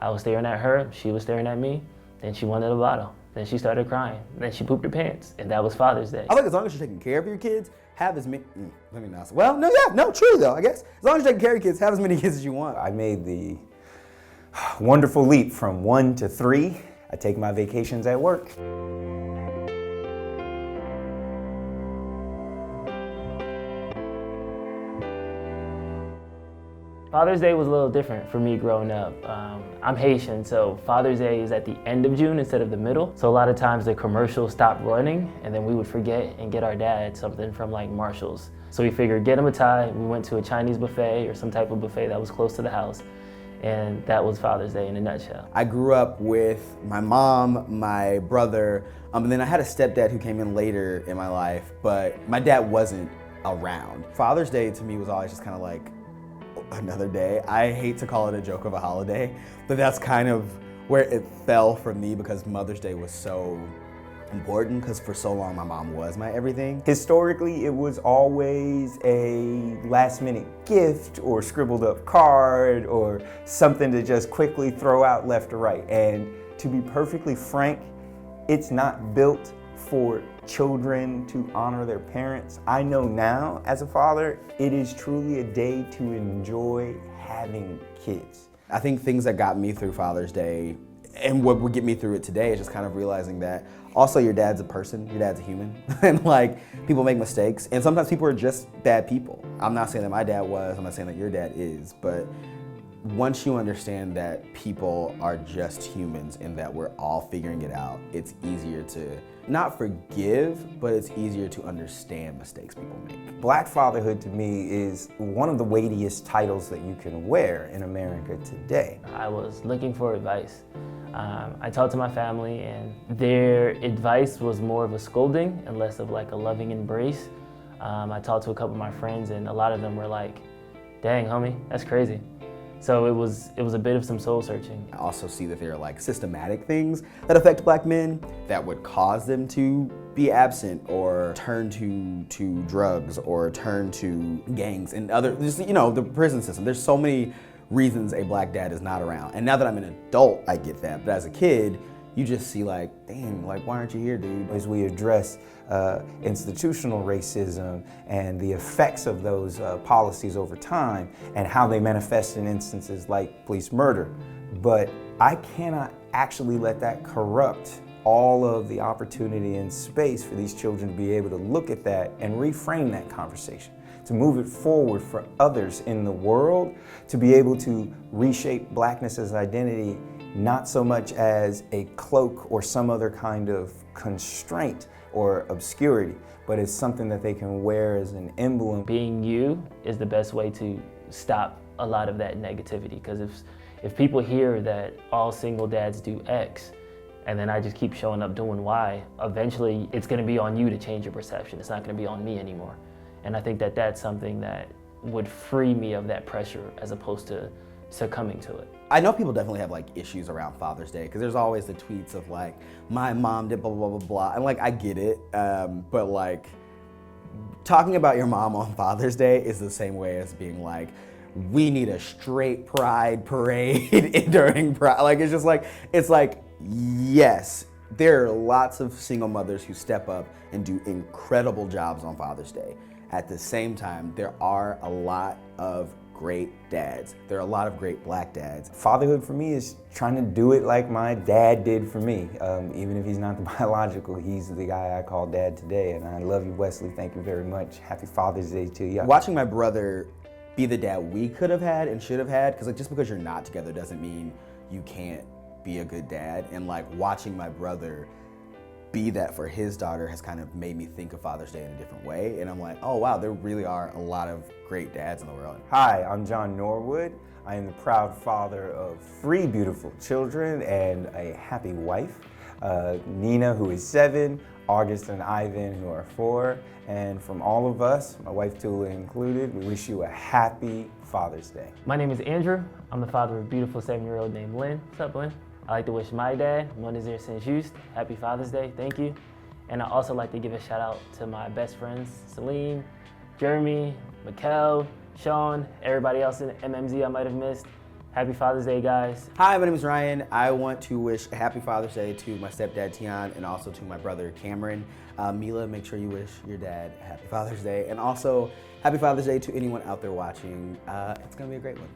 I was staring at her, she was staring at me, then she wanted a bottle. Then she started crying. Then she pooped her pants, and that was Father's Day. I think as long as you're taking care of your kids, have as many, let me not say, well, no, true though, I guess. As long as you're taking care of your kids, have as many kids as you want. I made the wonderful leap from 1 to 3. I take my vacations at work. Father's Day was a little different for me growing up. I'm Haitian, so Father's Day is at the end of June instead of the middle. So a lot of times the commercials stopped running and then we would forget and get our dad something from like Marshall's. So we figured get him a tie. We went to a Chinese buffet or some type of buffet that was close to the house. And that was Father's Day in a nutshell. I grew up with my mom, my brother, and then I had a stepdad who came in later in my life, but my dad wasn't around. Father's Day to me was always just kind of like another day. I hate to call it a joke of a holiday, but that's kind of where it fell for me because Mother's Day was so important because for so long my mom was my everything. Historically, it was always a last minute gift or scribbled up card or something to just quickly throw out left or right. And to be perfectly frank, it's not built for children to honor their parents. I know now as a father, it is truly a day to enjoy having kids. I think things that got me through Father's Day and what would get me through it today is just kind of realizing that also your dad's a person, your dad's a human, and like people make mistakes, and sometimes people are just bad people. I'm not saying that my dad was, I'm not saying that your dad is, but once you understand that people are just humans and that we're all figuring it out, it's easier to not forgive, but it's easier to understand mistakes people make. Black fatherhood to me is one of the weightiest titles that you can wear in America today. I was looking for advice. I talked to my family and their advice was more of a scolding and less of like a loving embrace. I talked to a couple of my friends and a lot of them were like, dang homie, that's crazy. So it was a bit of some soul searching. I also see that there are like systematic things that affect Black men that would cause them to be absent or turn to drugs or turn to gangs and other, just, you know, the prison system. There's so many reasons a Black dad is not around. And now that I'm an adult, I get that. But as a kid, you just see like, dang, like why aren't you here, dude? As we address institutional racism and the effects of those policies over time and how they manifest in instances like police murder. But I cannot actually let that corrupt all of the opportunity and space for these children to be able to look at that and reframe that conversation, to move it forward for others in the world, to be able to reshape Blackness as identity, not so much as a cloak or some other kind of constraint or obscurity, but it's something that they can wear as an emblem. Being you is the best way to stop a lot of that negativity, because if people hear that all single dads do X, and then I just keep showing up doing Y, eventually it's gonna be on you to change your perception. It's not gonna be on me anymore. And I think that that's something that would free me of that pressure as opposed to succumbing to it. I know people definitely have like issues around Father's Day because there's always the tweets of like, my mom did blah, blah, blah, blah. And like, I get it, but like, talking about your mom on Father's Day is the same way as being like, we need a straight pride parade during pride. Like, it's just like, it's like, yes, there are lots of single mothers who step up and do incredible jobs on Father's Day. At the same time, there are a lot of great dads. There are a lot of great Black dads. Fatherhood for me is trying to do it like my dad did for me. Even if he's not the biological, he's the guy I call dad today. And I love you, Wesley. Thank you very much. Happy Father's Day to you. Watching my brother be the dad we could have had and should have had, because like just because you're not together doesn't mean you can't be a good dad. And like watching my brother be that for his daughter has kind of made me think of Father's Day in a different way. And I'm like, oh wow, there really are a lot of great dads in the world. Hi, I'm John Norwood. I am the proud father of 3 beautiful children and a happy wife. Nina, who is 7, August and Ivan, who are 4. And from all of us, my wife Tula included, we wish you a happy Father's Day. My name is Andrew. I'm the father of a beautiful 7-year-old named Lynn. What's up, Lynn? I like to wish my dad, Mon Désir Saint-Just, happy Father's Day, thank you. And I also like to give a shout out to my best friends, Celine, Jeremy, Mikkel, Sean, everybody else in MMZ I might have missed. Happy Father's Day, guys. Hi, my name is Ryan. I want to wish a happy Father's Day to my stepdad, Tian, and also to my brother, Cameron. Mila, make sure you wish your dad a happy Father's Day. And also, happy Father's Day to anyone out there watching. It's going to be a great one.